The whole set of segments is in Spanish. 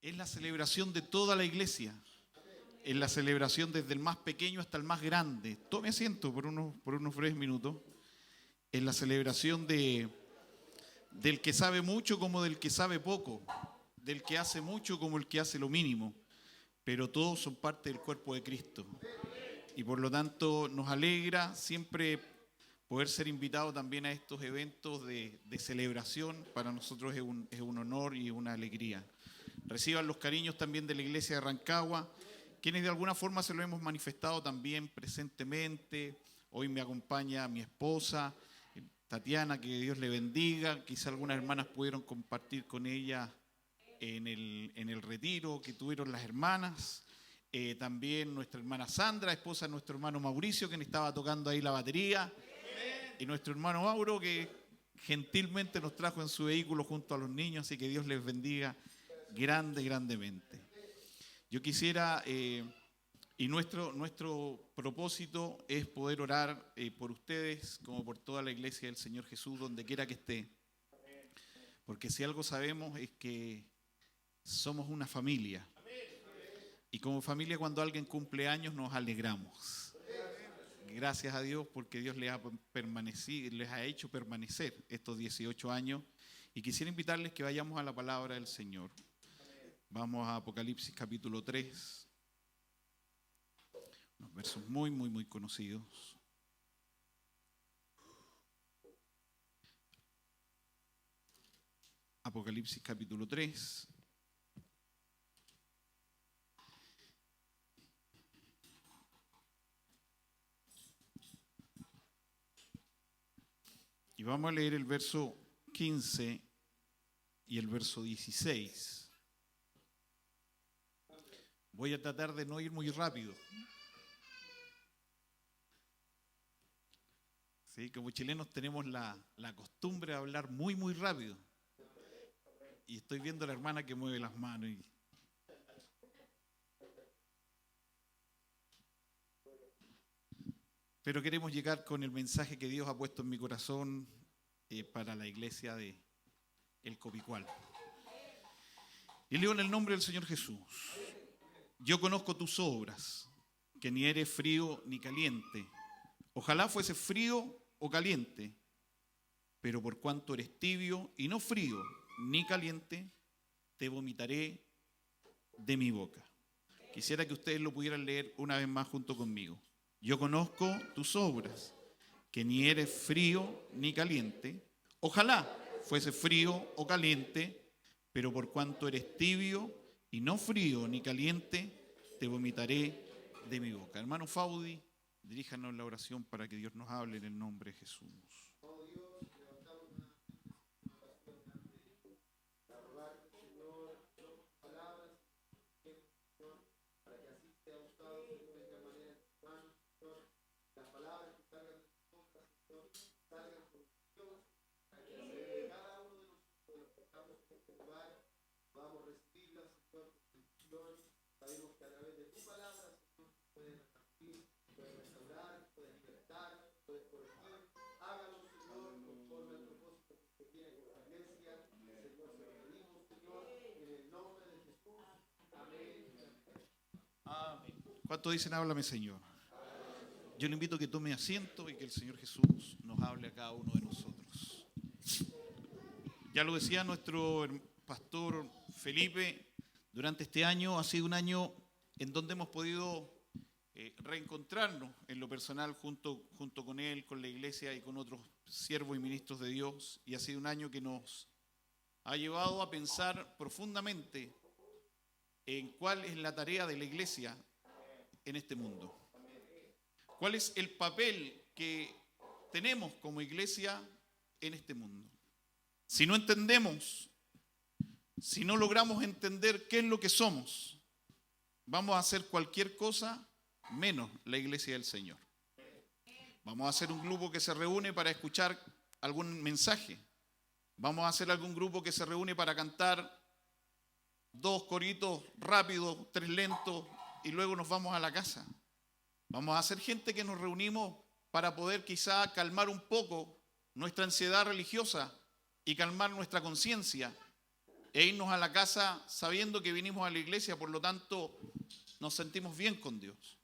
Es la celebración de toda la iglesia. Es la celebración desde el más pequeño hasta el más grande. Tome asiento por unos breves minutos. Es la celebración del que sabe mucho como del que sabe poco, del que hace mucho como el que hace lo mínimo, pero todos son parte del cuerpo de Cristo. Y por lo tanto nos alegra siempre poder ser invitados también a estos eventos de celebración. Para nosotros es un honor y una alegría. Reciban los cariños también de la iglesia de Rancagua, quienes de alguna forma se lo hemos manifestado también presentemente. Hoy me acompaña mi esposa, Tatiana, que Dios le bendiga. Quizá algunas hermanas pudieron compartir con ella en el retiro que tuvieron las hermanas. También nuestra hermana Sandra, esposa de nuestro hermano Mauricio, quien estaba tocando ahí la batería. Y nuestro hermano Mauro, que gentilmente nos trajo en su vehículo junto a los niños, así que Dios les bendiga grandemente. Yo quisiera, y nuestro propósito es poder orar por ustedes, como por toda la iglesia del Señor Jesús, donde quiera que esté. Porque si algo sabemos es que somos una familia. Y como familia, cuando alguien cumple años, nos alegramos. Gracias a Dios, porque Dios les ha hecho permanecer estos 18 años. Y quisiera invitarles que vayamos a la palabra del Señor. Vamos a Apocalipsis capítulo 3. Unos versos muy conocidos. Apocalipsis capítulo 3. Y vamos a leer el verso 15 y el verso 16. Voy a tratar de no ir muy rápido. Sí, como chilenos tenemos la costumbre de hablar muy rápido. Y estoy viendo a la hermana que mueve las manos. Pero queremos llegar con el mensaje que Dios ha puesto en mi corazón para la iglesia de El Copicual. Y leo en el nombre del Señor Jesús. Yo conozco tus obras, que ni eres frío ni caliente. Ojalá fuese frío o caliente, pero por cuanto eres tibio y no frío ni caliente, te vomitaré de mi boca. Quisiera que ustedes lo pudieran leer una vez más junto conmigo. Yo conozco tus obras, que ni eres frío ni caliente. Ojalá fuese frío o caliente, pero por cuanto eres tibio y no frío ni caliente, te vomitaré de mi boca. Hermano Faudi, diríjanos la oración para que Dios nos hable en el nombre de Jesús. ¿Cuántos dicen háblame, Señor? Yo le invito a que tome asiento y que el Señor Jesús nos hable a cada uno de nosotros. Ya lo decía nuestro pastor Felipe, durante este año ha sido un año en donde hemos podido reencontrarnos en lo personal junto con él, con la iglesia y con otros siervos y ministros de Dios. Y ha sido un año que nos ha llevado a pensar profundamente en cuál es la tarea de la iglesia en este mundo. ¿Cuál es el papel que tenemos como iglesia en este mundo? Si no entendemos, si no logramos entender qué es lo que somos, vamos a hacer cualquier cosa menos la iglesia del Señor. Vamos a hacer un grupo que se reúne para escuchar algún mensaje. Vamos a hacer algún grupo que se reúne para cantar 2 coritos rápidos, 3 lentos, y luego nos vamos a la casa. Vamos a ser gente que nos reunimos para poder quizá calmar un poco nuestra ansiedad religiosa y calmar nuestra conciencia. e irnos a la casa sabiendo que vinimos a la iglesia, por lo tanto nos sentimos bien con Dios.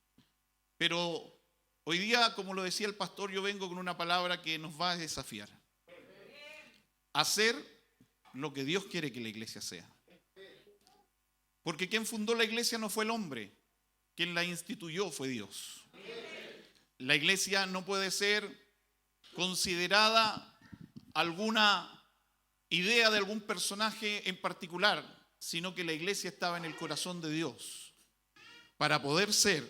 Pero hoy día, como lo decía el pastor, yo vengo con una palabra que nos va a desafiar. Hacer lo que Dios quiere que la iglesia sea. Porque quien fundó la iglesia no fue el hombre, quien la instituyó fue Dios. La iglesia no puede ser considerada alguna idea de algún personaje en particular, sino que la iglesia estaba en el corazón de Dios para poder ser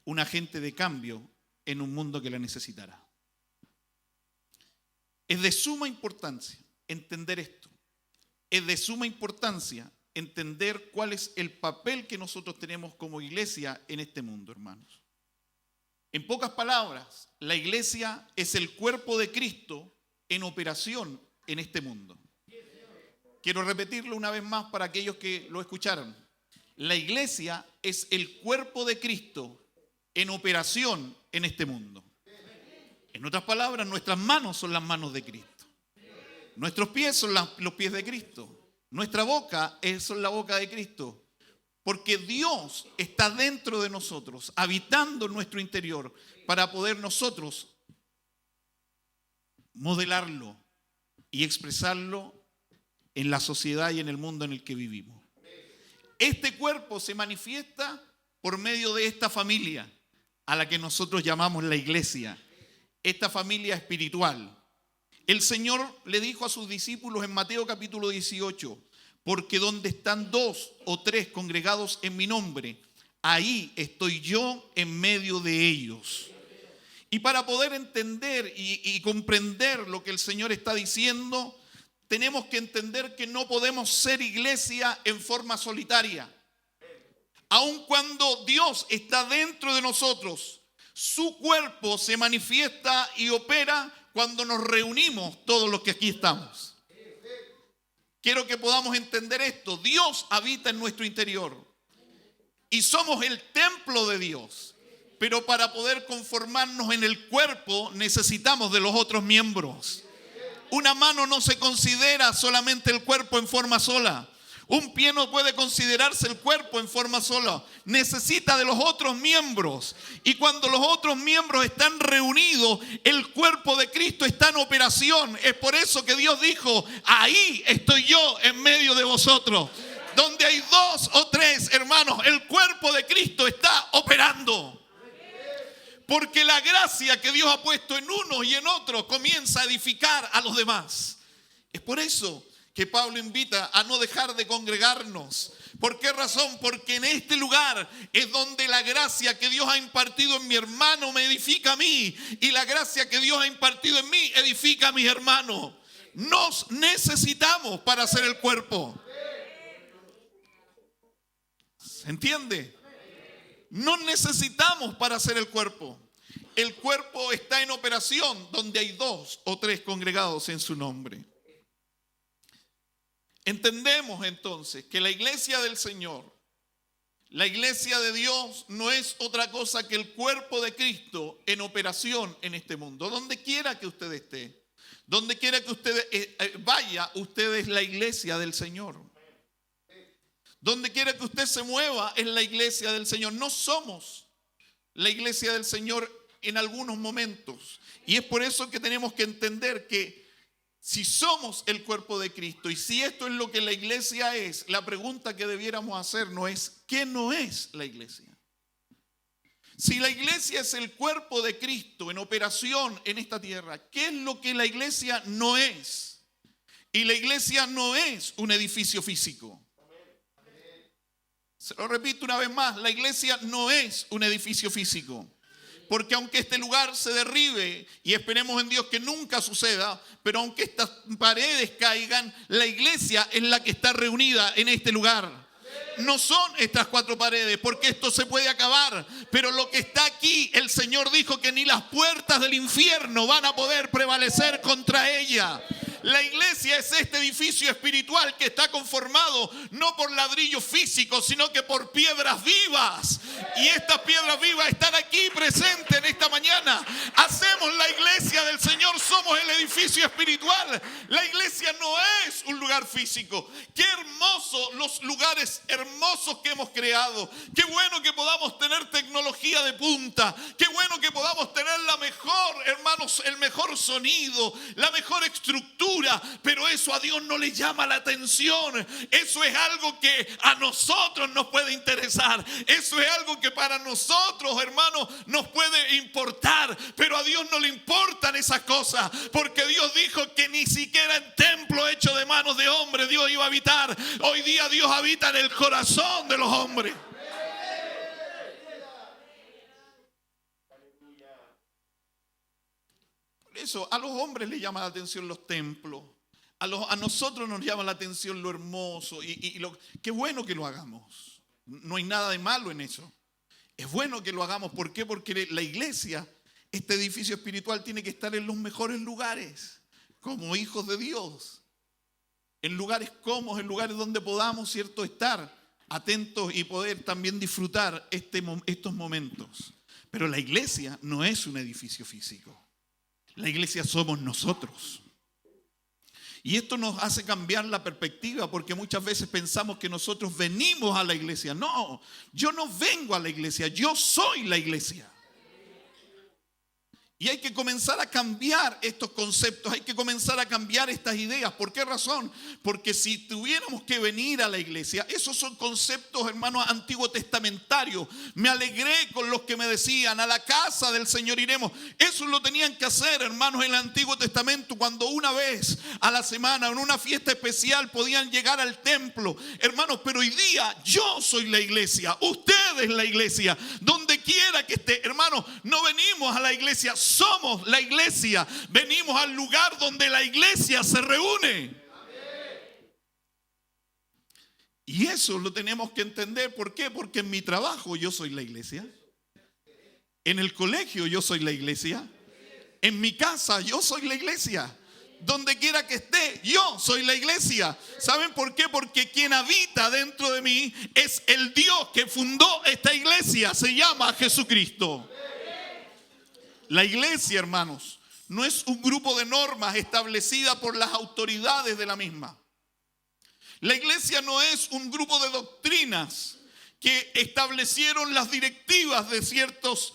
un agente de cambio en un mundo que la necesitara. Es de suma importancia entender esto. Es de suma importancia entender cuál es el papel que nosotros tenemos como iglesia en este mundo, hermanos. En pocas palabras, la iglesia es el cuerpo de Cristo en operación en este mundo. Quiero repetirlo una vez más para aquellos que lo escucharon. La iglesia es el cuerpo de Cristo en operación en este mundo. En otras palabras, nuestras manos son las manos de Cristo. Nuestros pies son los pies de Cristo. Nuestra boca es la boca de Cristo. Porque Dios está dentro de nosotros, habitando en nuestro interior, para poder nosotros modelarlo y expresarlo en la sociedad y en el mundo en el que vivimos. Este cuerpo se manifiesta por medio de esta familia, a la que nosotros llamamos la iglesia, esta familia espiritual. El Señor le dijo a sus discípulos en Mateo capítulo 18, porque donde están 2 o 3 congregados en mi nombre, ahí estoy yo en medio de ellos. Y para poder entender y comprender lo que el Señor está diciendo, tenemos que entender que no podemos ser iglesia en forma solitaria. Aun cuando Dios está dentro de nosotros, su cuerpo se manifiesta y opera cuando nos reunimos todos los que aquí estamos. Quiero que podamos entender esto. Dios habita en nuestro interior y somos el templo de Dios. Pero para poder conformarnos en el cuerpo necesitamos de los otros miembros. Una mano no se considera solamente el cuerpo en forma sola. Un pie no puede considerarse el cuerpo en forma sola. Necesita de los otros miembros. Y cuando los otros miembros están reunidos, el cuerpo de Cristo está en operación. Es por eso que Dios dijo, ahí estoy yo en medio de vosotros. Donde hay 2 o 3, hermanos, el cuerpo de Cristo está operando. Porque la gracia que Dios ha puesto en unos y en otros comienza a edificar a los demás. Es por eso que Pablo invita a no dejar de congregarnos. ¿Por qué razón? Porque en este lugar es donde la gracia que Dios ha impartido en mi hermano me edifica a mí. Y la gracia que Dios ha impartido en mí edifica a mis hermanos. Nos necesitamos para hacer el cuerpo. ¿Se entiende? Nos necesitamos para hacer el cuerpo. El cuerpo está en operación donde hay 2 o 3 congregados en su nombre. Entendemos entonces que la iglesia del Señor, la iglesia de Dios, no es otra cosa que el cuerpo de Cristo en operación en este mundo. Donde quiera que usted esté, donde quiera que usted vaya, usted es la iglesia del Señor. Donde quiera que usted se mueva, es la iglesia del Señor. No somos la iglesia del Señor en algunos momentos. Y es por eso que tenemos que entender que si somos el cuerpo de Cristo y si esto es lo que la iglesia es, la pregunta que debiéramos hacernos es, ¿qué no es la iglesia? Si la iglesia es el cuerpo de Cristo en operación en esta tierra, ¿qué es lo que la iglesia no es? Y la iglesia no es un edificio físico. Se lo repito una vez más, la iglesia no es un edificio físico. Porque aunque este lugar se derribe, y esperemos en Dios que nunca suceda, pero aunque estas paredes caigan, la iglesia es la que está reunida en este lugar. No son estas 4 paredes, porque esto se puede acabar, pero lo que está aquí, el Señor dijo que ni las puertas del infierno van a poder prevalecer contra ella. La iglesia es este edificio espiritual que está conformado no por ladrillos físicos, sino que por piedras vivas. Y estas piedras vivas están aquí presentes en esta mañana. Hacemos la iglesia del Señor, somos el edificio espiritual. La iglesia no es un lugar físico. Qué hermoso los lugares hermosos que hemos creado. Qué bueno que podamos tener tecnología de punta. Qué bueno que podamos tener la mejor, hermanos, el mejor sonido, la mejor estructura. Pero eso a Dios no le llama la atención. Eso es algo que a nosotros nos puede interesar. Eso es algo que para nosotros, hermanos, nos puede importar. Pero a Dios no le importan esas cosas. Porque Dios dijo que ni siquiera en templo hecho de manos de hombre Dios iba a habitar. Hoy día Dios habita en el corazón de los hombres. Por eso a los hombres les llama la atención los templos. A nosotros nos llama la atención lo hermoso. Qué bueno que lo hagamos. No hay nada de malo en eso. Es bueno que lo hagamos. ¿Por qué? Porque la iglesia, este edificio espiritual, tiene que estar en los mejores lugares, como hijos de Dios. En lugares cómodos, en lugares donde podamos, ¿cierto?, estar atentos y poder también disfrutar estos momentos. Pero la iglesia no es un edificio físico. La iglesia somos nosotros. Y esto nos hace cambiar la perspectiva, porque muchas veces pensamos que nosotros venimos a la iglesia. No, yo no vengo a la iglesia, yo soy la iglesia. Y hay que comenzar a cambiar estos conceptos, hay que comenzar a cambiar estas ideas. ¿Por qué razón? Porque si tuviéramos que venir a la iglesia, esos son conceptos, hermanos, antiguo testamentarios. Me alegré con los que me decían, a la casa del Señor iremos. Eso lo tenían que hacer, hermanos, en el Antiguo Testamento, cuando una vez a la semana, en una fiesta especial, podían llegar al templo. Hermanos, pero hoy día yo soy la iglesia, usted es la iglesia. Donde quiera que esté, hermanos, no venimos a la iglesia, somos la iglesia. Venimos al lugar donde la iglesia se reúne. Y eso lo tenemos que entender. ¿Por qué? Porque en mi trabajo yo soy la iglesia. En el colegio yo soy la iglesia. En mi casa yo soy la iglesia. Donde quiera que esté, yo soy la iglesia. ¿Saben por qué? Porque quien habita dentro de mí es el Dios que fundó esta iglesia. Se llama Jesucristo. La iglesia, hermanos, no es un grupo de normas establecidas por las autoridades de la misma. La iglesia no es un grupo de doctrinas que establecieron las directivas de ciertos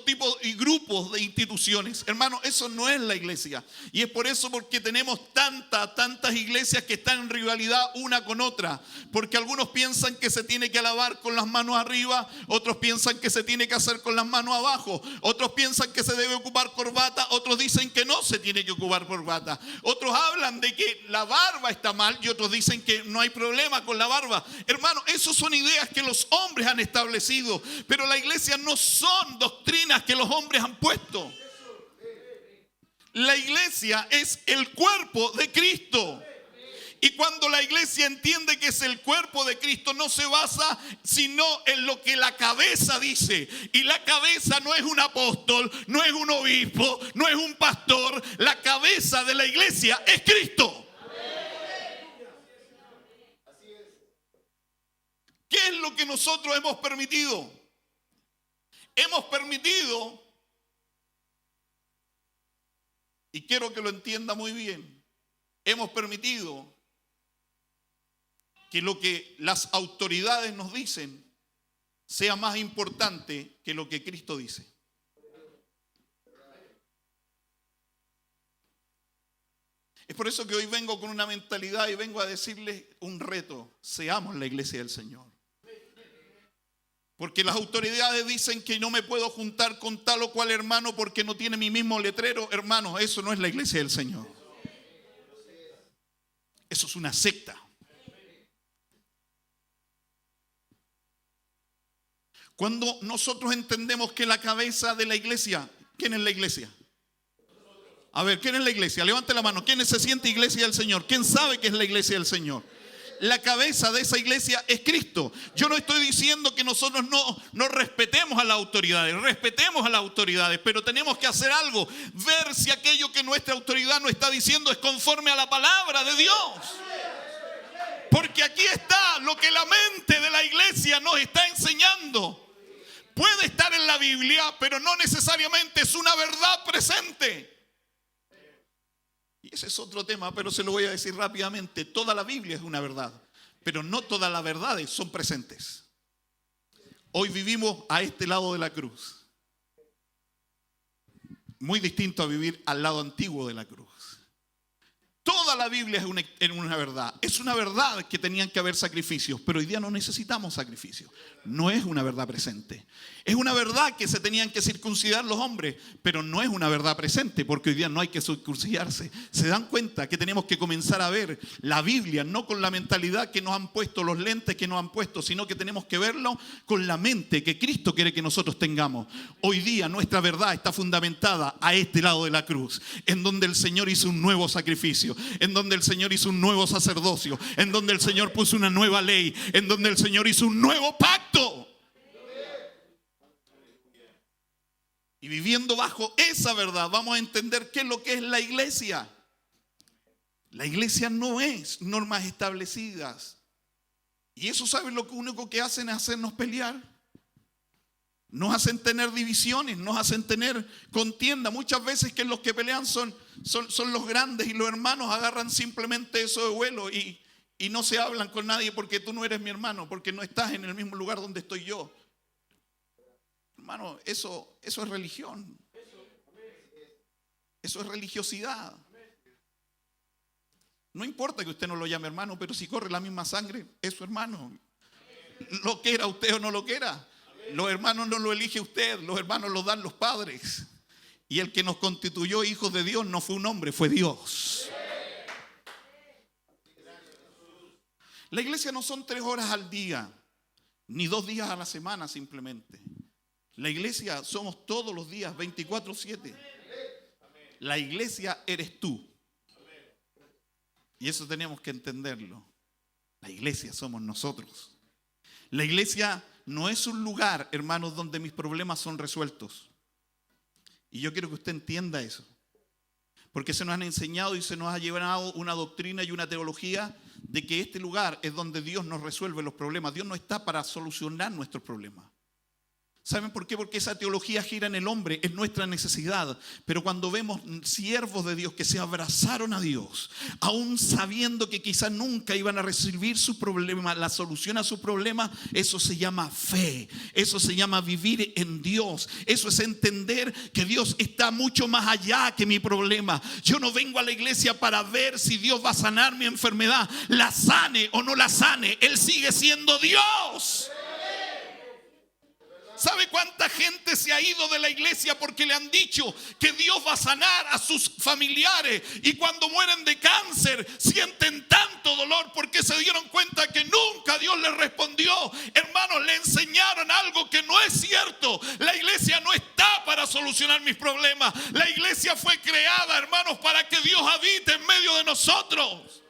tipos y grupos de instituciones. Hermano, eso no es la iglesia. Y es por eso porque tenemos tantas iglesias que están en rivalidad una con otra. Porque algunos piensan que se tiene que alabar con las manos arriba, otros piensan que se tiene que hacer con las manos abajo, otros piensan que se debe ocupar corbata, otros dicen que no se tiene que ocupar corbata. Otros hablan de que la barba está mal y otros dicen que no hay problema con la barba. Hermano, esas son ideas que los hombres han establecido, pero la iglesia no son doctrinas que los hombres han puesto. La iglesia es el cuerpo de Cristo. Y cuando la iglesia entiende que es el cuerpo de Cristo, no se basa sino en lo que la cabeza dice. Y la cabeza no es un apóstol, no es un obispo, no es un pastor. La cabeza de la iglesia es Cristo. ¿Qué es lo que nosotros hemos permitido? Hemos permitido, y quiero que lo entienda muy bien, hemos permitido que lo que las autoridades nos dicen sea más importante que lo que Cristo dice. Es por eso que hoy vengo con una mentalidad y vengo a decirles un reto: seamos la iglesia del Señor. Porque las autoridades dicen que no me puedo juntar con tal o cual hermano porque no tiene mi mismo letrero. Hermanos, eso no es la iglesia del Señor. Eso es una secta. Cuando nosotros entendemos que la cabeza de la iglesia, ¿quién es la iglesia? A ver, ¿quién es la iglesia? Levante la mano. ¿Quién se siente iglesia del Señor? ¿Quién sabe que es la iglesia del Señor? la cabeza de esa iglesia es Cristo. Yo no estoy diciendo que nosotros no respetemos a las autoridades, pero tenemos que hacer algo, ver si aquello que nuestra autoridad nos está diciendo es conforme a la palabra de Dios. Porque aquí está lo que la mente de la iglesia nos está enseñando. Puede estar en la Biblia, pero no necesariamente es una verdad presente. Y ese es otro tema, pero se lo voy a decir rápidamente. Toda la Biblia es una verdad, pero no todas las verdades son presentes. Hoy vivimos a este lado de la cruz. Muy distinto a vivir al lado antiguo de la cruz. Toda la Biblia es una verdad. Es una verdad que tenían que haber sacrificios, pero hoy día no necesitamos sacrificios. No es una verdad presente. Es una verdad que se tenían que circuncidar los hombres, pero no es una verdad presente, porque hoy día no hay que circuncidarse. Se dan cuenta que tenemos que comenzar a ver la Biblia, no con la mentalidad que nos han puesto, los lentes que nos han puesto, sino que tenemos que verlo con la mente que Cristo quiere que nosotros tengamos. Hoy día nuestra verdad está fundamentada a este lado de la cruz, en donde el Señor hizo un nuevo sacrificio, en donde el Señor hizo un nuevo sacerdocio, en donde el Señor puso una nueva ley, en donde el Señor hizo un nuevo pacto. Y viviendo bajo esa verdad vamos a entender qué es lo que es la iglesia. La iglesia no es normas establecidas. Y eso, ¿saben? Lo único que hacen es hacernos pelear. Nos hacen tener divisiones, nos hacen tener contienda. Muchas veces que los que pelean son los grandes, y los hermanos agarran simplemente eso de vuelo y no se hablan con nadie porque tú no eres mi hermano, porque no estás en el mismo lugar donde estoy yo. Hermano, eso es religión. Eso es religiosidad. No importa que usted no lo llame hermano, pero si corre la misma sangre, es su hermano. Lo quiera usted o no lo quiera. Los hermanos no lo elige usted, los hermanos los dan los padres. Y el que nos constituyó hijos de Dios no fue un hombre, fue Dios. La iglesia no son 3 horas al día, ni 2 días a la semana simplemente. La iglesia somos todos los días, 24/7. La iglesia eres tú. Y eso tenemos que entenderlo. La iglesia somos nosotros. La iglesia no es un lugar, hermanos, donde mis problemas son resueltos. Y yo quiero que usted entienda eso. Porque se nos han enseñado y se nos ha llevado una doctrina y una teología de que este lugar es donde Dios nos resuelve los problemas. Dios no está para solucionar nuestros problemas. ¿Saben por qué? Porque esa teología gira en el hombre, es nuestra necesidad. Pero cuando vemos siervos de Dios que se abrazaron a Dios, aún sabiendo que quizás nunca iban a recibir su problema, la solución a su problema, eso se llama fe, eso se llama vivir en Dios. Eso es entender que Dios está mucho más allá que mi problema. Yo no vengo a la iglesia para ver si Dios va a sanar mi enfermedad, la sane o no la sane, Él sigue siendo Dios. ¿Sabe cuánta gente se ha ido de la iglesia porque le han dicho que Dios va a sanar a sus familiares? Y cuando mueren de cáncer sienten tanto dolor porque se dieron cuenta que nunca Dios les respondió. Hermanos, le enseñaron algo que no es cierto. La iglesia no está para solucionar mis problemas. La iglesia fue creada, hermanos, para que Dios habite en medio de nosotros.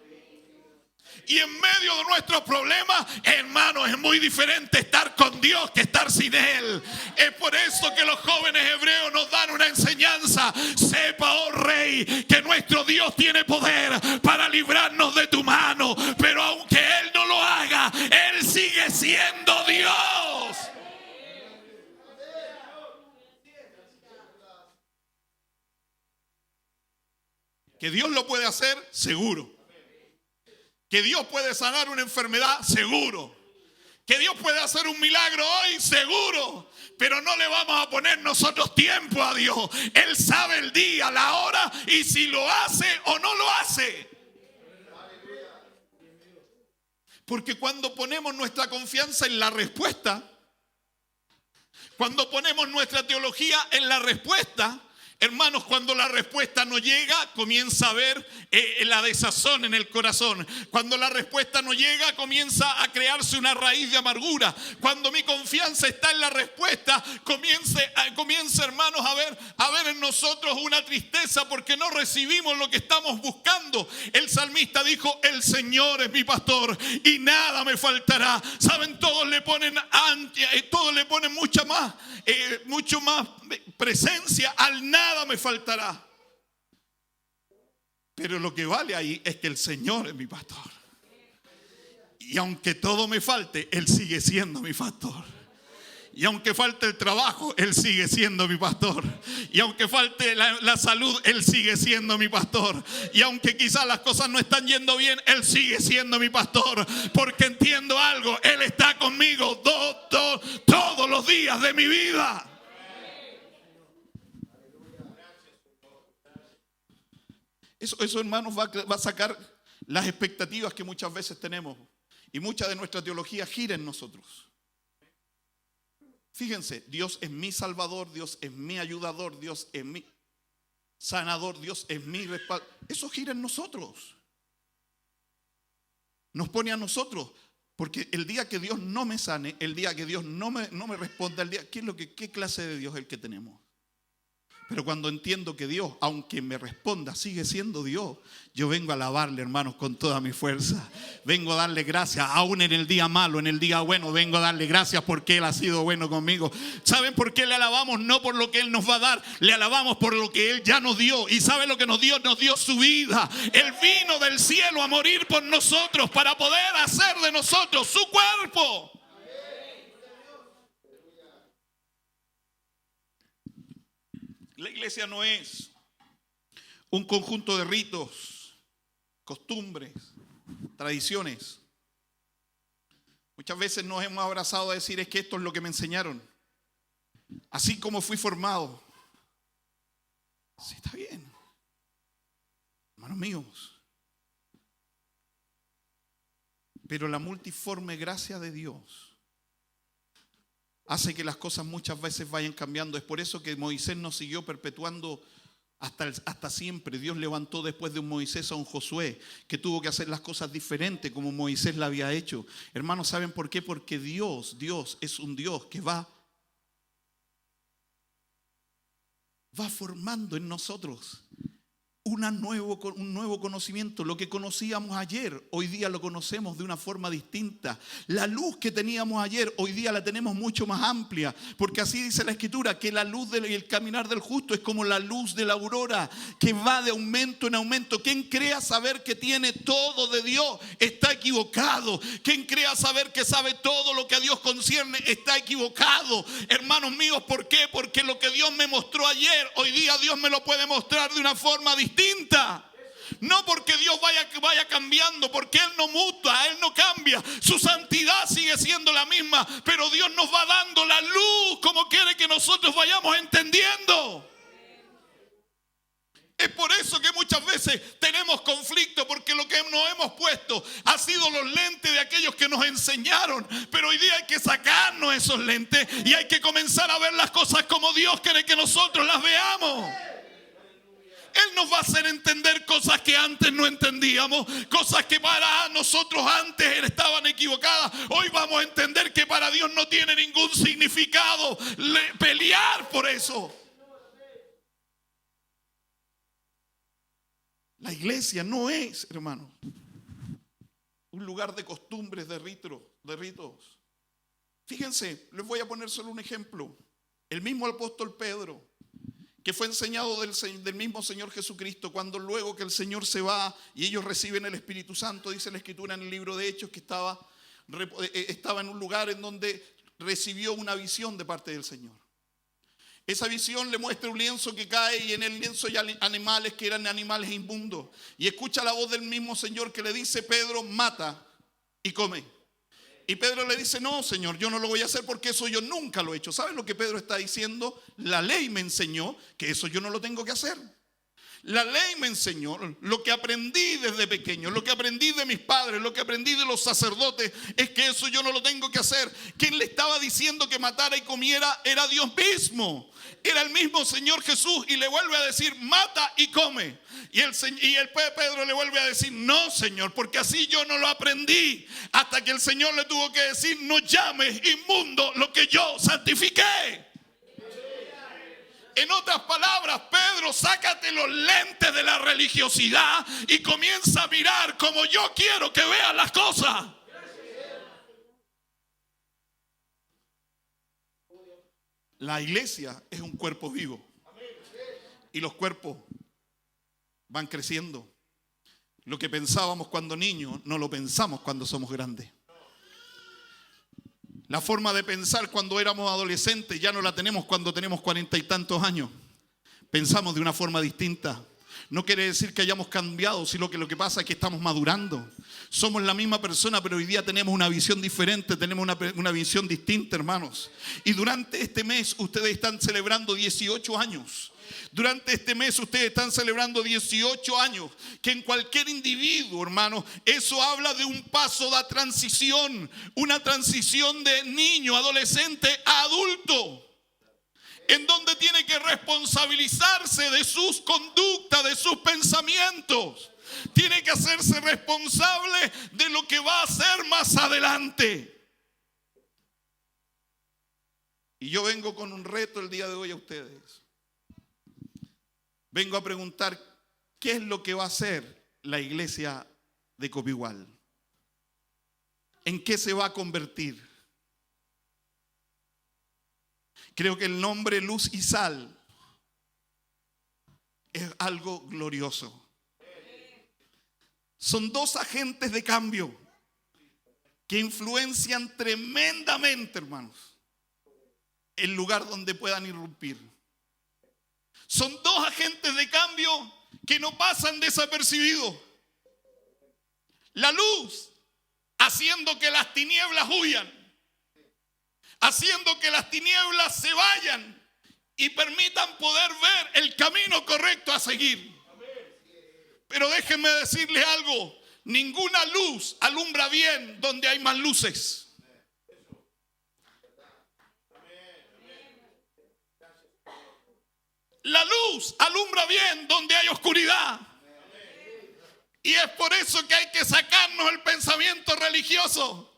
Y en medio de nuestros problemas, hermanos, es muy diferente estar con Dios que estar sin Él. Es por eso que los jóvenes hebreos nos dan una enseñanza. Sepa, oh rey, que nuestro Dios tiene poder para librarnos de tu mano. Pero aunque Él no lo haga, Él sigue siendo Dios. Que Dios lo puede hacer, seguro. Que Dios puede sanar una enfermedad, seguro. Que Dios puede hacer un milagro hoy, seguro. Pero no le vamos a poner nosotros tiempo a Dios. Él sabe el día, la hora y si lo hace o no lo hace. Porque cuando ponemos nuestra confianza en la respuesta, cuando ponemos nuestra teología en la respuesta, Hermanos, cuando la respuesta no llega, comienza a haber la desazón en el corazón. Cuando la respuesta no llega, comienza a crearse una raíz de amargura. Cuando mi confianza está en la respuesta, comienza, hermanos, a ver en nosotros una tristeza porque no recibimos lo que estamos buscando. El salmista dijo: el Señor es mi pastor y nada me faltará. Saben, todos le ponen mucho más presencia al nada me faltará. Pero lo que vale ahí es que el Señor es mi pastor. Y aunque todo me falte, Él sigue siendo mi pastor. Y aunque falte el trabajo, Él sigue siendo mi pastor. Y aunque falte la salud, Él sigue siendo mi pastor. Y aunque quizás las cosas no están yendo bien, Él sigue siendo mi pastor. Porque entiendo algo: Él está conmigo todos los días de mi vida. Eso, hermanos, va a sacar las expectativas que muchas veces tenemos. Y mucha de nuestra teología gira en nosotros. Fíjense, Dios es mi salvador, Dios es mi ayudador, Dios es mi sanador, Dios es mi respaldo. Eso gira en nosotros. Nos pone a nosotros. Porque el día que Dios no me sane, el día que Dios no me responda, ¿qué clase de Dios es el que tenemos? Pero cuando entiendo que Dios, aunque me responda, sigue siendo Dios, yo vengo a alabarle, hermanos, con toda mi fuerza. Vengo a darle gracias, aún en el día malo, en el día bueno, vengo a darle gracias porque Él ha sido bueno conmigo. ¿Saben por qué le alabamos? No por lo que Él nos va a dar, le alabamos por lo que Él ya nos dio. ¿Y sabe lo que nos dio? Nos dio su vida. Él vino del cielo a morir por nosotros para poder hacer de nosotros su cuerpo. La iglesia no es un conjunto de ritos, costumbres, tradiciones. Muchas veces nos hemos abrazado a decir: es que esto es lo que me enseñaron. Así como fui formado. Sí, está bien. Hermanos míos. Pero la multiforme gracia de Dios hace que las cosas muchas veces vayan cambiando. Es por eso que Moisés no siguió perpetuando hasta siempre. Dios levantó después de un Moisés a un Josué que tuvo que hacer las cosas diferentes como Moisés la había hecho. Hermanos, ¿saben por qué? Porque Dios es un Dios que va formando en nosotros un nuevo conocimiento. Lo que conocíamos ayer, hoy día lo conocemos de una forma distinta. La luz que teníamos ayer, hoy día la tenemos mucho más amplia. Porque así dice la Escritura, que la luz y el caminar del justo es como la luz de la aurora, que va de aumento en aumento. Quien crea saber que tiene todo de Dios está equivocado. Quien crea saber que sabe todo lo que a Dios concierne está equivocado. Hermanos míos, ¿por qué? Porque lo que Dios me mostró ayer, hoy día Dios me lo puede mostrar de una forma distinta. No porque Dios vaya cambiando, porque Él no muta, Él no cambia. Su santidad sigue siendo la misma, pero Dios nos va dando la luz como quiere que nosotros vayamos entendiendo. Es por eso que muchas veces tenemos conflicto, porque lo que nos hemos puesto ha sido los lentes de aquellos que nos enseñaron. Pero hoy día hay que sacarnos esos lentes y hay que comenzar a ver las cosas como Dios quiere que nosotros las veamos. Él nos va a hacer entender cosas que antes no entendíamos, cosas que para nosotros antes estaban equivocadas. Hoy vamos a entender que para Dios no tiene ningún significado pelear por eso. La iglesia no es, hermano, un lugar de costumbres, de ritos. Fíjense, les voy a poner solo un ejemplo. El mismo apóstol Pedro, que fue enseñado del mismo Señor Jesucristo, cuando luego que el Señor se va y ellos reciben el Espíritu Santo, dice la Escritura en el libro de Hechos que estaba en un lugar en donde recibió una visión de parte del Señor. Esa visión le muestra un lienzo que cae y en el lienzo hay animales que eran animales inmundos. Y escucha la voz del mismo Señor que le dice: Pedro, mata y come. Y Pedro le dice: no, Señor, yo no lo voy a hacer porque eso yo nunca lo he hecho. ¿Saben lo que Pedro está diciendo? La ley me enseñó que eso yo no lo tengo que hacer. La ley me enseñó, lo que aprendí desde pequeño, lo que aprendí de mis padres, lo que aprendí de los sacerdotes, es que eso yo no lo tengo que hacer. Quien le estaba diciendo que matara y comiera era Dios mismo. Era el mismo Señor Jesús y le vuelve a decir, mata y come. Y el Pedro le vuelve a decir, no, Señor, porque así yo no lo aprendí. Hasta que el Señor le tuvo que decir, no llames inmundo lo que yo santifiqué. En otras palabras, Pedro, sácate los lentes de la religiosidad y comienza a mirar como yo quiero que vean las cosas. La iglesia es un cuerpo vivo y los cuerpos van creciendo. Lo que pensábamos cuando niños no lo pensamos cuando somos grandes. La forma de pensar cuando éramos adolescentes ya no la tenemos cuando tenemos 40 y tantos años. Pensamos de una forma distinta. No quiere decir que hayamos cambiado, sino que lo que pasa es que estamos madurando. Somos la misma persona, pero hoy día tenemos una visión diferente, tenemos una visión distinta, hermanos. Y durante este mes ustedes están celebrando 18 años. Durante este mes ustedes están celebrando 18 años, que en cualquier individuo, hermano, eso habla de un paso de transición, una transición de niño, adolescente a adulto, en donde tiene que responsabilizarse de sus conductas, de sus pensamientos. Tiene que hacerse responsable de lo que va a hacer más adelante. Y yo vengo con un reto el día de hoy a ustedes. Vengo a preguntar, ¿qué es lo que va a hacer la iglesia de Copihual? ¿En qué se va a convertir? Creo que el nombre Luz y Sal es algo glorioso. Son dos agentes de cambio que influencian tremendamente, hermanos, el lugar donde puedan irrumpir. Son dos agentes de cambio que no pasan desapercibidos. La luz, haciendo que las tinieblas huyan, haciendo que las tinieblas se vayan y permitan poder ver el camino correcto a seguir. Pero déjenme decirles algo, ninguna luz alumbra bien donde hay más luces. La luz alumbra bien donde hay oscuridad. Y es por eso que hay que sacarnos el pensamiento religioso.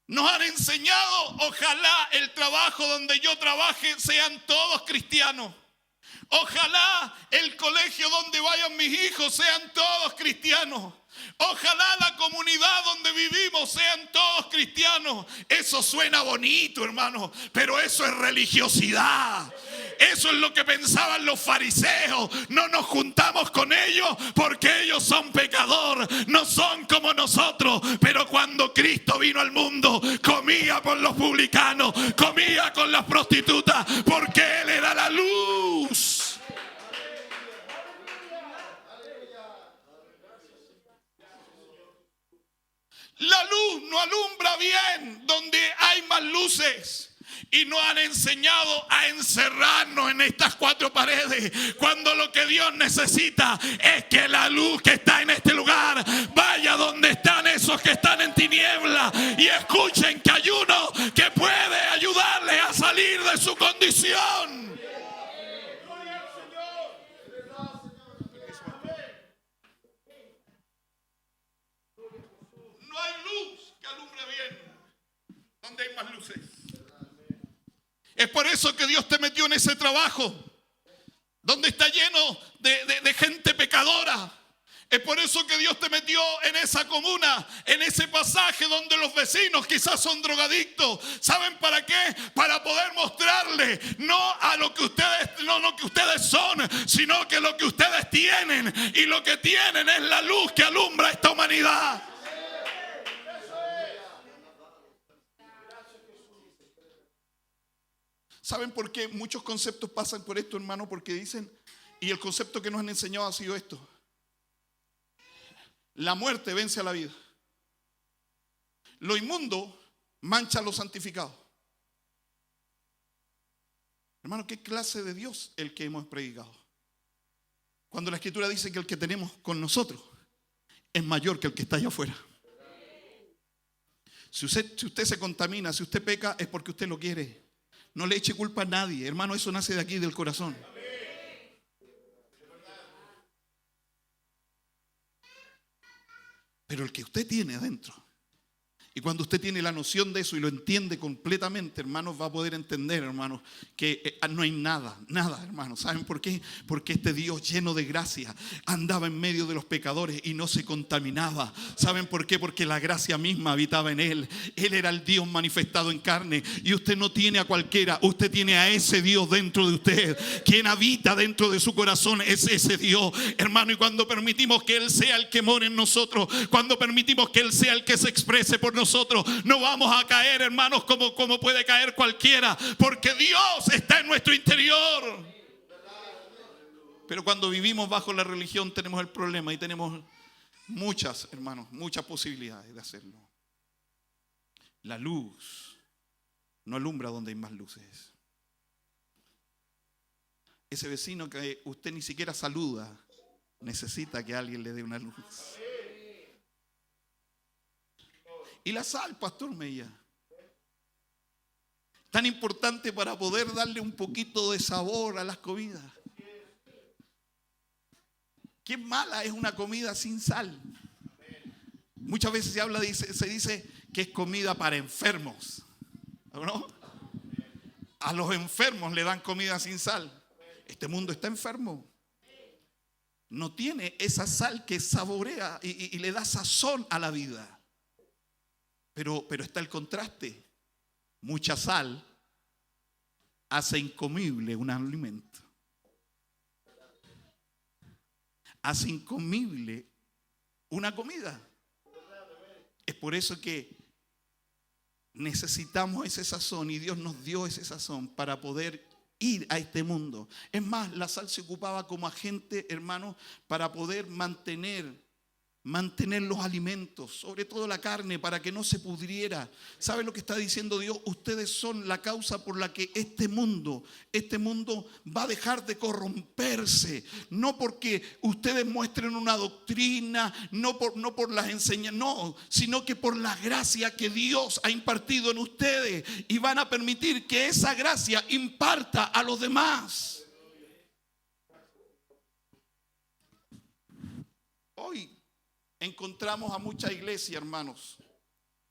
Nos han enseñado, ojalá el trabajo donde yo trabaje sean todos cristianos. Ojalá el colegio donde vayan mis hijos sean todos cristianos. Ojalá la comunidad donde vivimos sean todos cristianos. Eso suena bonito, hermano, pero eso es religiosidad. Eso es lo que pensaban los fariseos. No nos juntamos con ellos porque ellos son pecadores, no son como nosotros. Pero cuando Cristo vino al mundo, comía con los publicanos, comía con las prostitutas, porque Él era la luz. La luz no alumbra bien donde hay más luces. Y nos han enseñado a encerrarnos en estas cuatro paredes, cuando lo que Dios necesita es que la luz que está en este lugar vaya donde están esos que están en tiniebla y escuchen que hay uno que puede ayudarles a salir de su condición. No hay luz que alumbre bien donde hay más luces. Es por eso que Dios te metió en ese trabajo, donde está lleno de gente pecadora. Es por eso que Dios te metió en esa comuna, en ese pasaje donde los vecinos quizás son drogadictos. ¿Saben para qué? Para poder mostrarle no a lo que ustedes son, sino que lo que ustedes tienen. Y lo que tienen es la luz que alumbra a esta humanidad. ¿Saben por qué muchos conceptos pasan por esto, hermano? Porque dicen, y el concepto que nos han enseñado ha sido esto: la muerte vence a la vida. Lo inmundo mancha a lo santificado. Hermano, ¿qué clase de Dios el que hemos predicado? Cuando la Escritura dice que el que tenemos con nosotros es mayor que el que está allá afuera. Si usted se contamina, si usted peca, es porque usted lo quiere. No le eche culpa a nadie, hermano, eso nace de aquí, del corazón. Pero el que usted tiene adentro, y cuando usted tiene la noción de eso y lo entiende completamente, hermanos, va a poder entender, hermanos, que no hay nada, hermanos. ¿Saben por qué? Porque este Dios lleno de gracia andaba en medio de los pecadores y no se contaminaba. ¿Saben por qué? Porque la gracia misma habitaba en Él. Él era el Dios manifestado en carne. Y usted no tiene a cualquiera, usted tiene a ese Dios dentro de usted. Quien habita dentro de su corazón es ese Dios, hermano. Y cuando permitimos que Él sea el que more en nosotros, cuando permitimos que Él sea el que se exprese por nosotros, no vamos a caer, hermanos, como puede caer cualquiera, porque Dios está en nuestro interior. Pero cuando vivimos bajo la religión tenemos el problema, y tenemos muchas, hermanos, muchas posibilidades de hacerlo. La luz no alumbra donde hay más luces. Ese vecino que usted ni siquiera saluda necesita que alguien le dé una luz. Y la sal, pastor Mella, tan importante para poder darle un poquito de sabor a las comidas. Qué mala es una comida sin sal. Muchas veces se dice que es comida para enfermos, ¿no? A los enfermos le dan comida sin sal. Este mundo está enfermo. No tiene esa sal que saborea y le da sazón a la vida. Pero está el contraste. Mucha sal hace incomible un alimento. Hace incomible una comida. Es por eso que necesitamos ese sazón, y Dios nos dio ese sazón para poder ir a este mundo. Es más, la sal se ocupaba como agente, hermano, para poder mantener los alimentos, sobre todo la carne, para que no se pudriera. ¿Sabe lo que está diciendo Dios? Ustedes son la causa por la que este mundo va a dejar de corromperse. No porque ustedes muestren una doctrina, no por las enseñanzas, no, sino que por la gracia que Dios ha impartido en ustedes, y van a permitir que esa gracia imparta a los demás. Hoy encontramos a mucha iglesia, hermanos,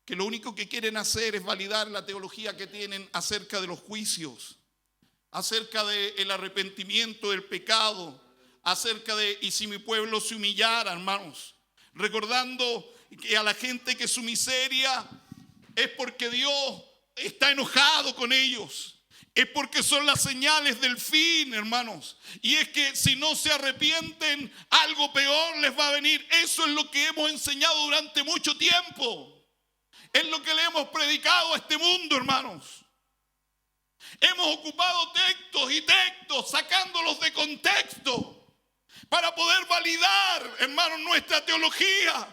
que lo único que quieren hacer es validar la teología que tienen acerca de los juicios, acerca del arrepentimiento del pecado, acerca de y si mi pueblo se humillara, hermanos, recordando que a la gente que su miseria es porque Dios está enojado con ellos. Es porque son las señales del fin, hermanos. Y es que si no se arrepienten, algo peor les va a venir. Eso es lo que hemos enseñado durante mucho tiempo. Es lo que le hemos predicado a este mundo, hermanos. Hemos ocupado textos, sacándolos de contexto, para poder validar, hermanos, nuestra teología.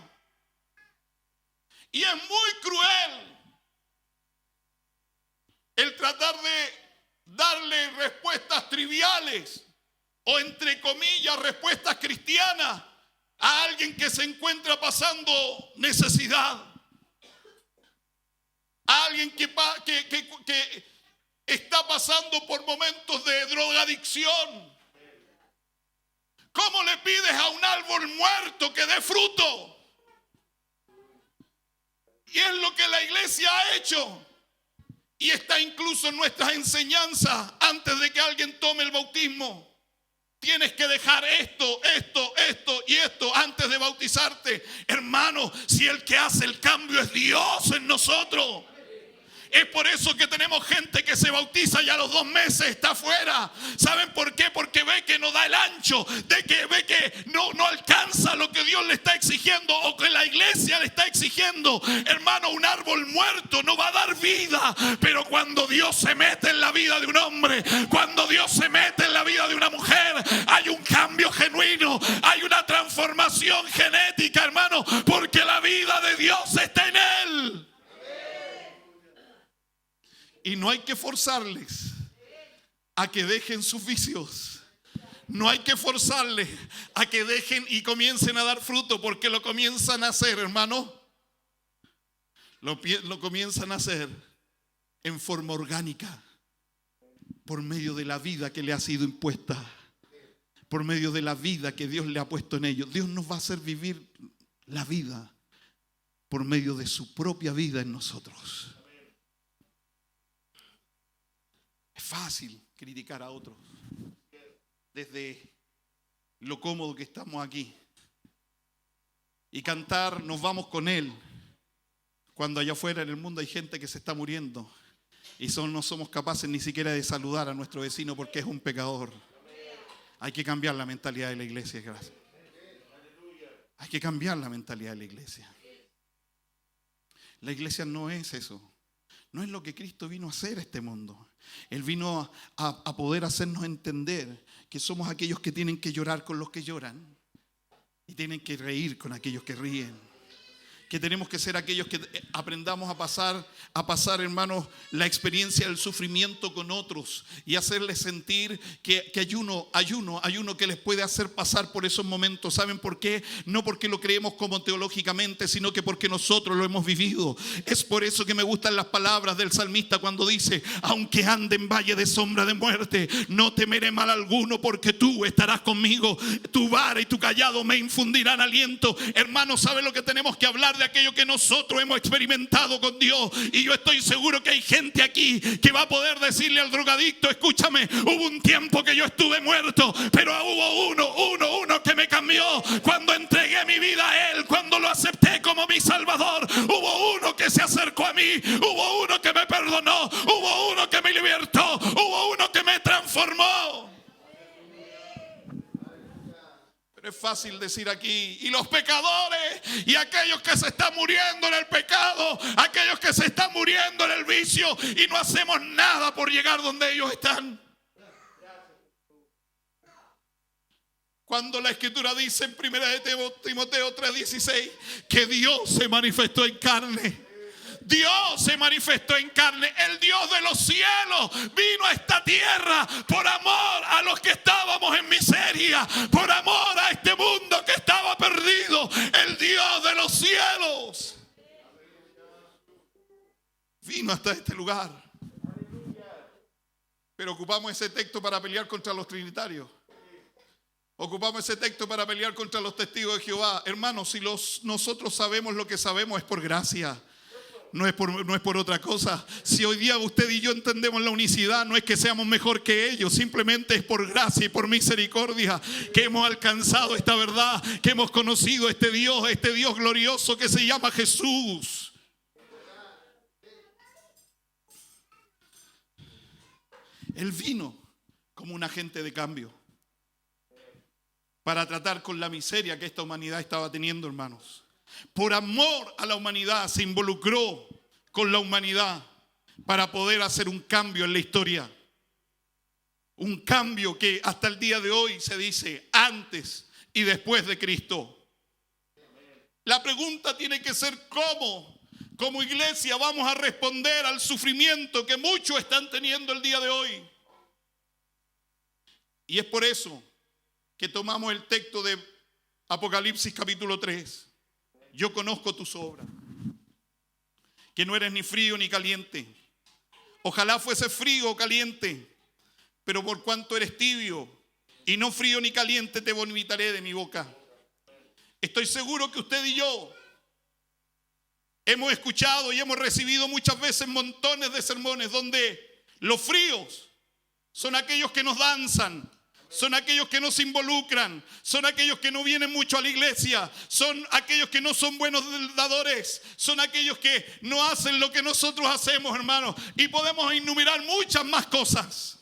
Y es muy cruel el tratar de darle respuestas triviales o, entre comillas, respuestas cristianas a alguien que se encuentra pasando necesidad, a alguien que está pasando por momentos de drogadicción. ¿Cómo le pides a un árbol muerto que dé fruto? Y es lo que la iglesia ha hecho. Y está incluso en nuestras enseñanzas. Antes de que alguien tome el bautismo, tienes que dejar esto y esto antes de bautizarte. Hermano, si el que hace el cambio es Dios en nosotros. Es por eso que tenemos gente que se bautiza y a los 2 meses está afuera. ¿Saben por qué? Porque ve que no da el ancho, ve que no alcanza lo que Dios le está exigiendo o que la iglesia le está exigiendo. Hermano, un árbol muerto no va a dar vida, pero cuando Dios se mete en la vida de un hombre, cuando Dios se mete en la vida de una mujer, hay un cambio genuino, hay una transformación genética, hermano, porque la vida de Dios está en él. Y no hay que forzarles a que dejen sus vicios. No hay que forzarles a que dejen y comiencen a dar fruto, porque lo comienzan a hacer, hermano. Lo comienzan a hacer en forma orgánica, por medio de la vida que le ha sido impuesta, por medio de la vida que Dios le ha puesto en ellos. Dios nos va a hacer vivir la vida por medio de su propia vida en nosotros. Es fácil criticar a otros desde lo cómodo que estamos aquí y cantar "Nos vamos con Él", cuando allá afuera en el mundo hay gente que se está muriendo y no somos capaces ni siquiera de saludar a nuestro vecino porque es un pecador. Hay que cambiar la mentalidad de la iglesia. Gracias. Hay que cambiar la mentalidad de la iglesia. La iglesia no es eso. No es lo que Cristo vino a hacer a este mundo. Él vino a poder hacernos entender que somos aquellos que tienen que llorar con los que lloran y tienen que reír con aquellos que ríen. Que tenemos que ser aquellos que aprendamos a pasar, hermanos, la experiencia del sufrimiento con otros y hacerles sentir que hay uno que les puede hacer pasar por esos momentos. ¿Saben por qué? No porque lo creemos como teológicamente, sino que porque nosotros lo hemos vivido. Es por eso que me gustan las palabras del salmista cuando dice: aunque ande en valle de sombra de muerte, no temeré mal alguno, porque tú estarás conmigo. Tu vara y tu cayado me infundirán aliento. Hermanos, ¿saben lo que tenemos que hablar de aquello que nosotros hemos experimentado con Dios? Y yo estoy seguro que hay gente aquí que va a poder decirle al drogadicto: escúchame, hubo un tiempo que yo estuve muerto, pero hubo uno que me cambió cuando entregué mi vida a Él, cuando lo acepté como mi Salvador. Hubo uno que se acercó a mí, hubo uno que me perdonó, hubo uno que me libertó, hubo uno que me transformó. Es fácil decir aquí: y los pecadores, y aquellos que se están muriendo en el pecado, aquellos que se están muriendo en el vicio, y no hacemos nada por llegar donde ellos están. Cuando la Escritura dice en 1 Timoteo 3:16 que Dios se manifestó en carne. Dios se manifestó en carne. El Dios de los cielos vino a esta tierra por amor a los que estábamos en miseria, por amor a este mundo que estaba perdido. El Dios de los cielos vino hasta este lugar. Pero ocupamos ese texto para pelear contra los trinitarios. Ocupamos ese texto para pelear contra los testigos de Jehová. Hermanos, si nosotros sabemos lo que sabemos, es por gracia. No es por otra cosa. Si hoy día usted y yo entendemos la unicidad, no es que seamos mejor que ellos, simplemente es por gracia y por misericordia que hemos alcanzado esta verdad, que hemos conocido este Dios glorioso que se llama Jesús. Él vino como un agente de cambio para tratar con la miseria que esta humanidad estaba teniendo, hermanos. Por amor a la humanidad se involucró con la humanidad para poder hacer un cambio en la historia. Un cambio que hasta el día de hoy se dice antes y después de Cristo. La pregunta tiene que ser: ¿cómo como iglesia vamos a responder al sufrimiento que muchos están teniendo el día de hoy? Y es por eso que tomamos el texto de Apocalipsis capítulo 3. Yo conozco tus obras, que no eres ni frío ni caliente. Ojalá fuese frío o caliente, pero por cuanto eres tibio y no frío ni caliente, te vomitaré de mi boca. Estoy seguro que usted y yo hemos escuchado y hemos recibido muchas veces montones de sermones donde los fríos son aquellos que nos danzan, son aquellos que no se involucran, son aquellos que no vienen mucho a la iglesia, son aquellos que no son buenos dadores, son aquellos que no hacen lo que nosotros hacemos, hermanos. Y podemos enumerar muchas más cosas.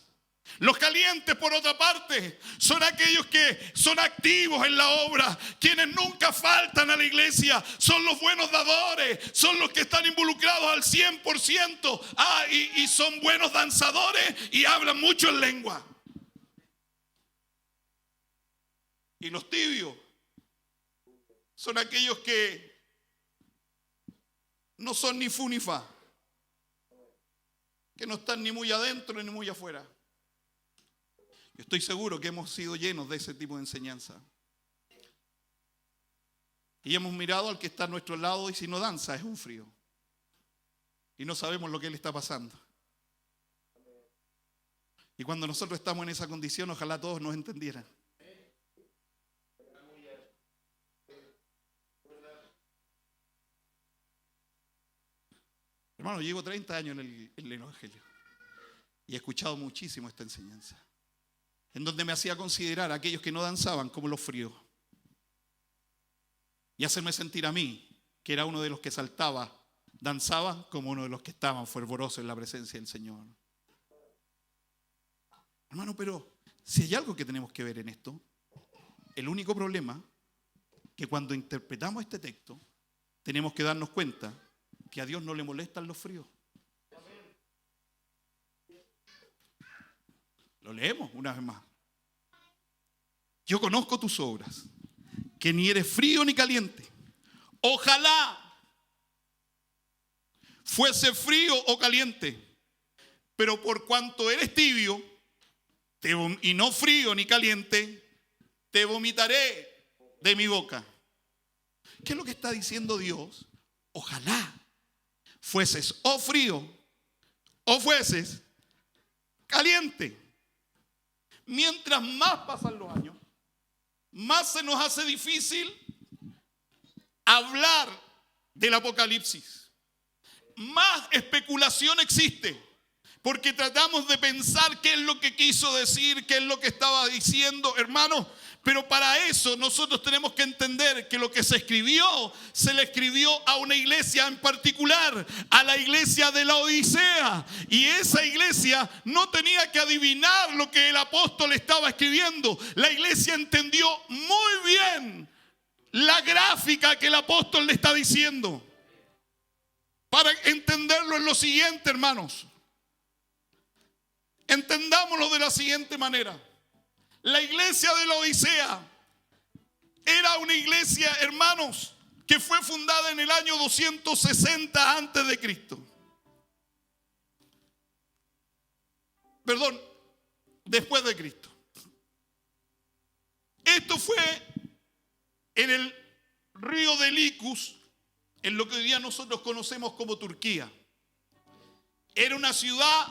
Los calientes, por otra parte, son aquellos que son activos en la obra, quienes nunca faltan a la iglesia, son los buenos dadores, son los que están involucrados al 100%, y son buenos danzadores y hablan mucho en lengua. Y los tibios son aquellos que no son ni fu ni fa, que no están ni muy adentro ni muy afuera. Estoy seguro que hemos sido llenos de ese tipo de enseñanza. Y hemos mirado al que está a nuestro lado y si no danza es un frío. Y no sabemos lo que le está pasando. Y cuando nosotros estamos en esa condición, ojalá todos nos entendieran. Hermano, llevo 30 años en el Evangelio y he escuchado muchísimo esta enseñanza, en donde me hacía considerar a aquellos que no danzaban como los fríos y hacerme sentir a mí, que era uno de los que saltaba, danzaba, como uno de los que estaban fervorosos en la presencia del Señor. Hermano, pero si hay algo que tenemos que ver en esto, el único problema que cuando interpretamos este texto tenemos que darnos cuenta que a Dios no le molestan los fríos. Lo leemos una vez más. Yo conozco tus obras, que ni eres frío ni caliente. Ojalá fuese frío o caliente, pero por cuanto eres tibio y no frío ni caliente, te vomitaré de mi boca. ¿Qué es lo que está diciendo Dios? Ojalá fueses o frío o fueses caliente. Mientras más pasan los años, más se nos hace difícil hablar del Apocalipsis. Más especulación existe, porque tratamos de pensar qué es lo que quiso decir, qué es lo que estaba diciendo, hermanos. Pero para eso nosotros tenemos que entender que lo que se le escribió a una iglesia en particular, a la iglesia de la Odisea. Y esa iglesia no tenía que adivinar lo que el apóstol estaba escribiendo. La iglesia entendió muy bien la gráfica que el apóstol le está diciendo. Para entenderlo es lo siguiente, hermanos. Entendámoslo de la siguiente manera. La iglesia de la Odisea era una iglesia, hermanos, que fue fundada en el año 260 antes de Cristo. Perdón, después de Cristo. Esto fue en el río de Licus, en lo que hoy día nosotros conocemos como Turquía. Era una ciudad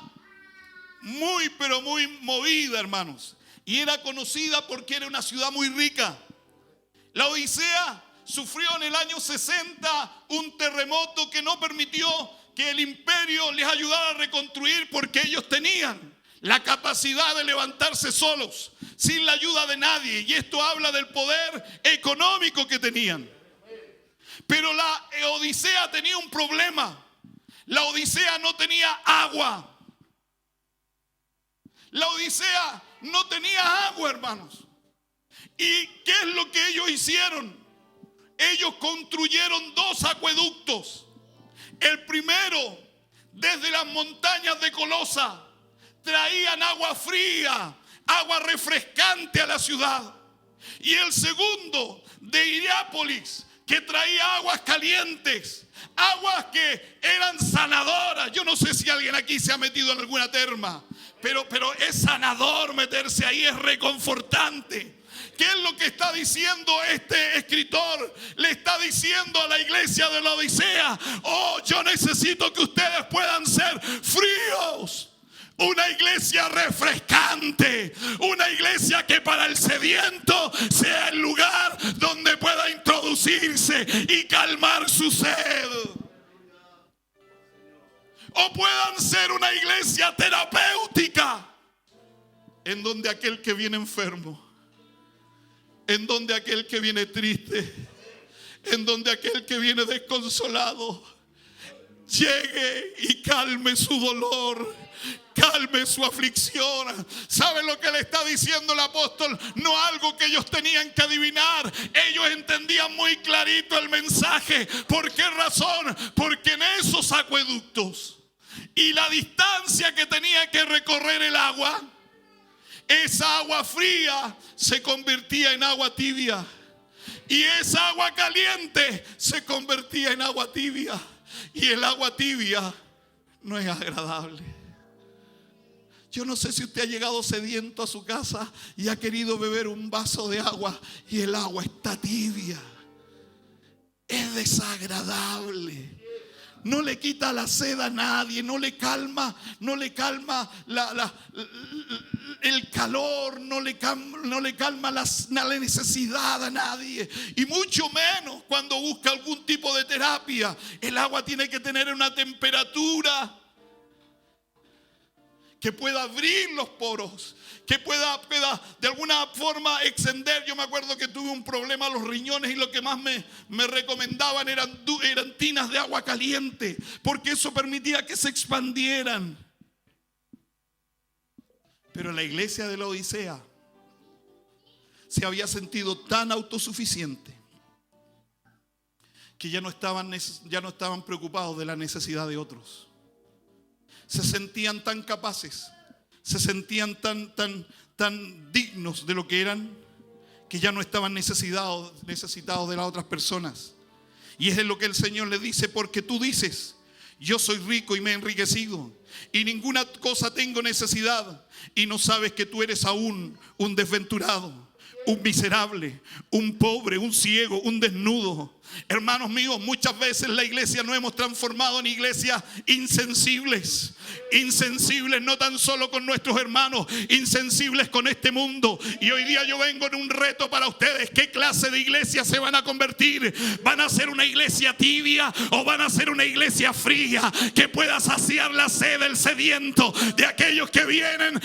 muy, pero muy movida, hermanos. Y era conocida porque era una ciudad muy rica. La Odisea sufrió en el año 60 un terremoto que no permitió que el imperio les ayudara a reconstruir, porque ellos tenían la capacidad de levantarse solos, sin la ayuda de nadie. Y esto habla del poder económico que tenían. Pero la Odisea tenía un problema. La Odisea no tenía agua. La Odisea no tenía agua, hermanos. ¿Y qué es lo que ellos hicieron? Ellos construyeron 2 acueductos. El primero, desde las montañas de Colosa, traían agua fría, agua refrescante a la ciudad. Y el segundo, de Hierápolis, que traía aguas calientes, aguas que eran sanadoras. Yo no sé si alguien aquí se ha metido en alguna terma, pero es sanador meterse ahí, es reconfortante. ¿Qué es lo que está diciendo este escritor? Le está diciendo a la iglesia de la Odisea: oh, yo necesito que ustedes puedan ser fríos. Una iglesia refrescante, una iglesia que para el sediento sea el lugar donde pueda introducirse y calmar su sed. O puedan ser una iglesia terapéutica, en donde aquel que viene enfermo, en donde aquel que viene triste, en donde aquel que viene desconsolado, llegue y calme su dolor, calme su aflicción. ¿Saben lo que le está diciendo el apóstol? No algo que ellos tenían que adivinar. Ellos entendían muy clarito el mensaje. ¿Por qué razón? Porque en esos acueductos y la distancia que tenía que recorrer el agua, esa agua fría se convertía en agua tibia, y esa agua caliente se convertía en agua tibia. Y el agua tibia no es agradable. Yo no sé si usted ha llegado sediento a su casa y ha querido beber un vaso de agua y el agua está tibia. Es desagradable. No le quita la sed a nadie, no le calma el calor, no le calma la necesidad a nadie. Y mucho menos cuando busca algún tipo de terapia. El agua tiene que tener una temperatura que pueda abrir los poros, que pueda de alguna forma extender. Yo me acuerdo que tuve un problema a los riñones y lo que más me recomendaban eran tinas de agua caliente, porque eso permitía que se expandieran. Pero la iglesia de la Odisea se había sentido tan autosuficiente que ya no estaban preocupados de la necesidad de otros. Se sentían tan capaces, se sentían tan dignos de lo que eran, que ya no estaban necesitados de las otras personas. Y es lo que el Señor le dice: porque tú dices, yo soy rico y me he enriquecido, y ninguna cosa tengo necesidad, y no sabes que tú eres aún un desventurado, un miserable, un pobre, un ciego, un desnudo. Hermanos míos, muchas veces la iglesia nos hemos transformado en iglesias insensibles. Insensibles no tan solo con nuestros hermanos, insensibles con este mundo. Y hoy día yo vengo en un reto para ustedes. ¿Qué clase de iglesia se van a convertir? ¿Van a ser una iglesia tibia o van a ser una iglesia fría que pueda saciar la sed del sediento, de aquellos que vienen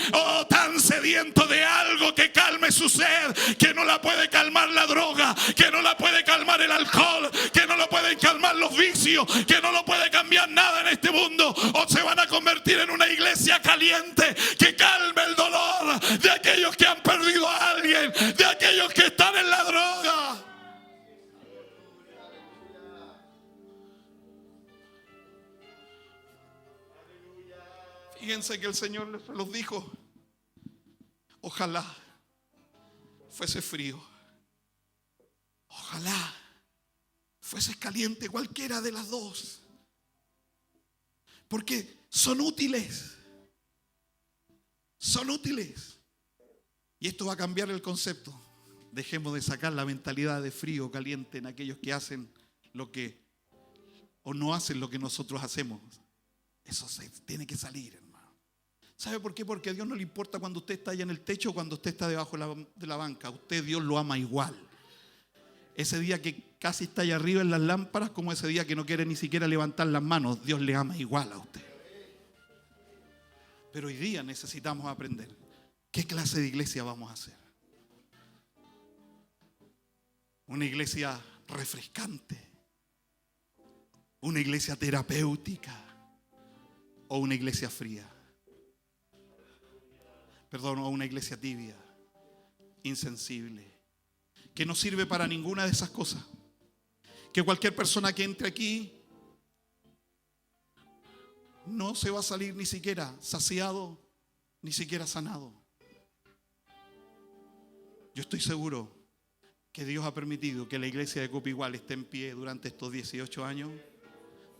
tan sedientos de algo que calme su sed, que no la puede calmar la droga, que no la puede calmar el alcohol, que no lo pueden calmar los vicios, que no lo puede cambiar nada en este mundo? ¿O se van a convertir en una iglesia caliente que calme el dolor de aquellos que han perdido a alguien, de aquellos que están en la droga? Fíjense que el Señor los dijo: ojalá fuese frío, ojalá fuese caliente, cualquiera de las dos, porque son útiles. Son útiles. Y esto va a cambiar el concepto. Dejemos de sacar la mentalidad de frío o caliente en aquellos que hacen lo que, o no hacen lo que nosotros hacemos. Eso tiene que salir, hermano. ¿Sabe por qué? Porque a Dios no le importa cuando usted está allá en el techo o cuando usted está debajo de la banca. Usted, Dios lo ama igual. Ese día que casi está allá arriba en las lámparas, como ese día que no quiere ni siquiera levantar las manos, Dios le ama igual a usted. Pero hoy día necesitamos aprender qué clase de iglesia vamos a hacer. Una iglesia refrescante, una iglesia terapéutica o una iglesia fría. Perdón, o una iglesia tibia, insensible, que no sirve para ninguna de esas cosas. Que cualquier persona que entre aquí no se va a salir ni siquiera saciado, ni siquiera sanado. Yo estoy seguro que Dios ha permitido que la iglesia de Copa Igual esté en pie durante estos 18 años,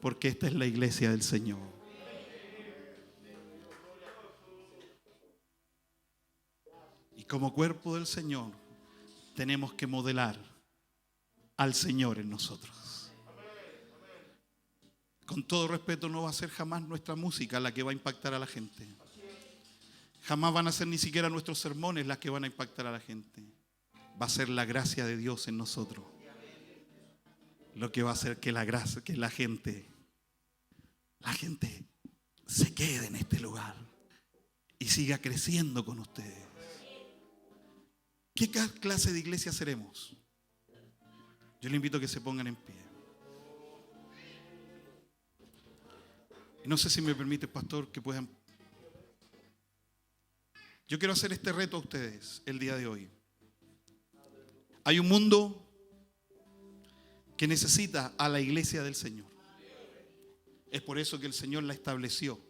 porque esta es la iglesia del Señor. Y como cuerpo del Señor tenemos que modelar al Señor en nosotros. Con todo respeto, no va a ser jamás nuestra música la que va a impactar a la gente. Jamás van a ser ni siquiera nuestros sermones las que van a impactar a la gente. Va a ser la gracia de Dios en nosotros lo que va a hacer que la gente se quede en este lugar y siga creciendo con ustedes. ¿Qué clase de iglesia seremos? Yo le invito a que se pongan en pie. Y no sé si me permite, pastor, que puedan. Yo quiero hacer este reto a ustedes el día de hoy. Hay un mundo que necesita a la iglesia del Señor. Es por eso que el Señor la estableció.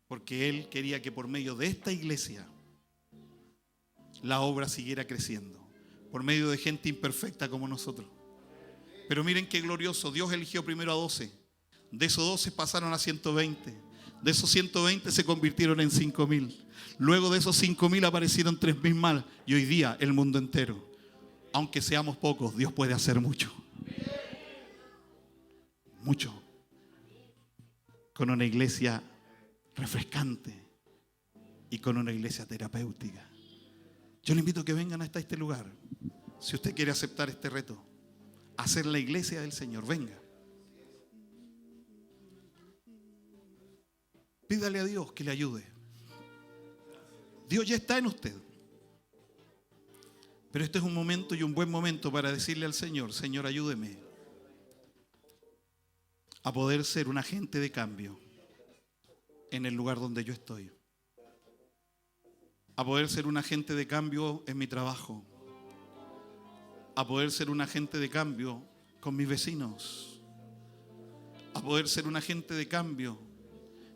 Porque Él quería que por medio de esta iglesia la obra siguiera creciendo. Por medio de gente imperfecta como nosotros. Pero miren qué glorioso. Dios eligió primero a 12. De esos 12 pasaron a 120. De esos 120 se convirtieron en 5.000. Luego de esos 5.000 aparecieron 3.000 más. Y hoy día el mundo entero. Aunque seamos pocos, Dios puede hacer mucho. Mucho. Con una iglesia refrescante y con una iglesia terapéutica. Yo le invito a que vengan hasta este lugar. Si usted quiere aceptar este reto, hacer la iglesia del Señor, venga. Pídale a Dios que le ayude. Dios ya está en usted. Pero este es un momento y un buen momento para decirle al Señor: Señor, ayúdeme a poder ser un agente de cambio en el lugar donde yo estoy. A poder ser un agente de cambio en mi trabajo. A poder ser un agente de cambio con mis vecinos. A poder ser un agente de cambio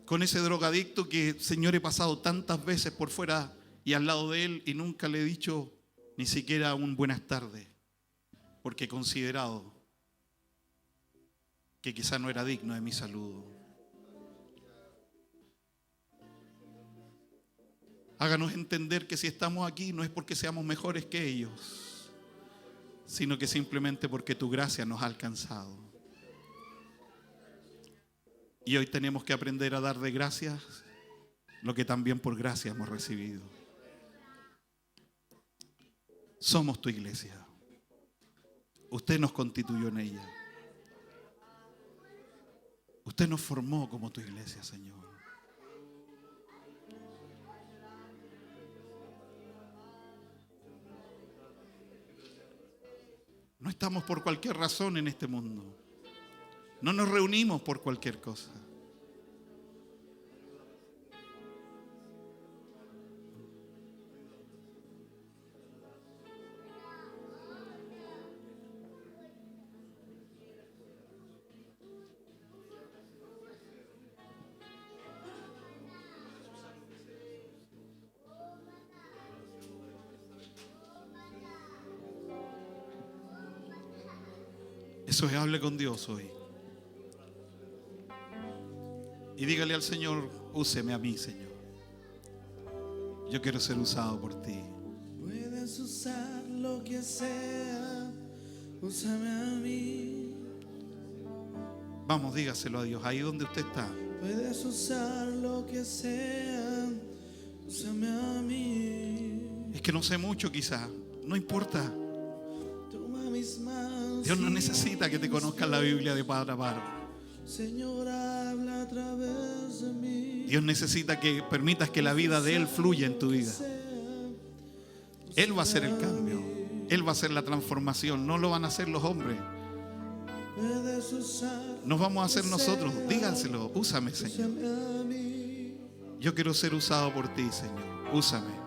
con ese drogadicto que, Señor, he pasado tantas veces por fuera y al lado de él y nunca le he dicho ni siquiera un buenas tardes, porque he considerado que quizá no era digno de mi saludo. Háganos entender que si estamos aquí no es porque seamos mejores que ellos, sino que simplemente porque tu gracia nos ha alcanzado. Y hoy tenemos que aprender a dar de gracias lo que también por gracia hemos recibido. Somos tu iglesia. Usted nos constituyó en ella. Usted nos formó como tu iglesia, Señor. No estamos por cualquier razón en este mundo. No nos reunimos por cualquier cosa. Eso es, hable con Dios hoy. Y dígale al Señor: úseme a mí, Señor. Yo quiero ser usado por ti. Puedes usar lo que sea, úsame a mí. Vamos, dígaselo a Dios, ahí donde usted está. Puedes usar lo que sea, úsame a mí. Es que no sé mucho quizá, no importa. Toma mis manos. Dios no necesita que te conozcas la Biblia de par a par. Señor, habla a través de mí. Dios necesita que permitas que la vida de Él fluya en tu vida. Él va a hacer el cambio. Él va a hacer la transformación. No lo van a hacer los hombres. Nos vamos a hacer nosotros. Díganselo: úsame, Señor. Yo quiero ser usado por ti, Señor. Úsame.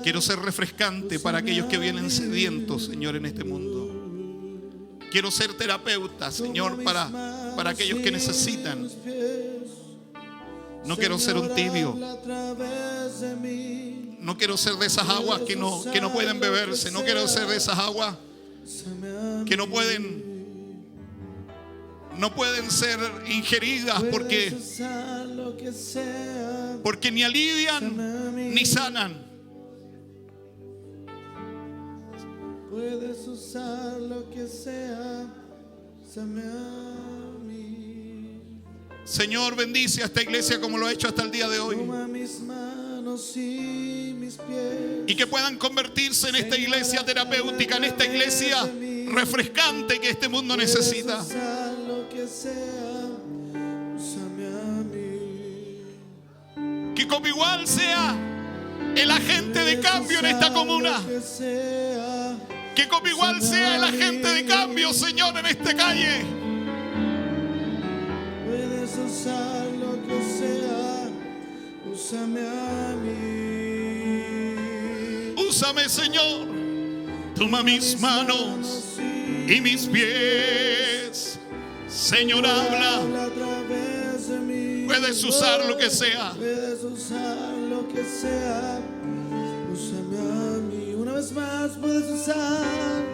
Quiero ser refrescante para aquellos que vienen sedientos, Señor, en este mundo. Quiero ser terapeuta, Señor, para aquellos que necesitan. No quiero ser un tibio. No quiero ser de esas aguas que no pueden beberse. No quiero ser de esas aguas que no pueden ser ingeridas porque ni alivian ni sanan. Puedes usar lo que sea, úsame a mí. Señor, bendice a esta iglesia como lo ha hecho hasta el día de hoy. Toma mis manos y mis pies. Y que puedan convertirse en esta iglesia terapéutica, en esta iglesia refrescante que este mundo necesita. Puedes usar lo que sea, úsame a mí. Que como igual sea el agente de cambio en esta comuna. Que como igual sea el agente de cambio, Señor, en esta calle. Puedes usar lo que sea, úsame a mí. Úsame, Señor. Toma mis manos y mis pies. Señor, habla. A través de mí. Puedes usar lo que sea. Puedes usar lo que sea, úsame a mí. Una vez más, puedes usar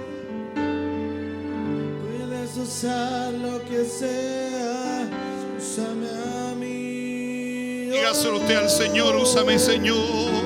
dispuesto a lo que sea, úsame a mí. Dígaselo usted al Señor, úsame, Señor.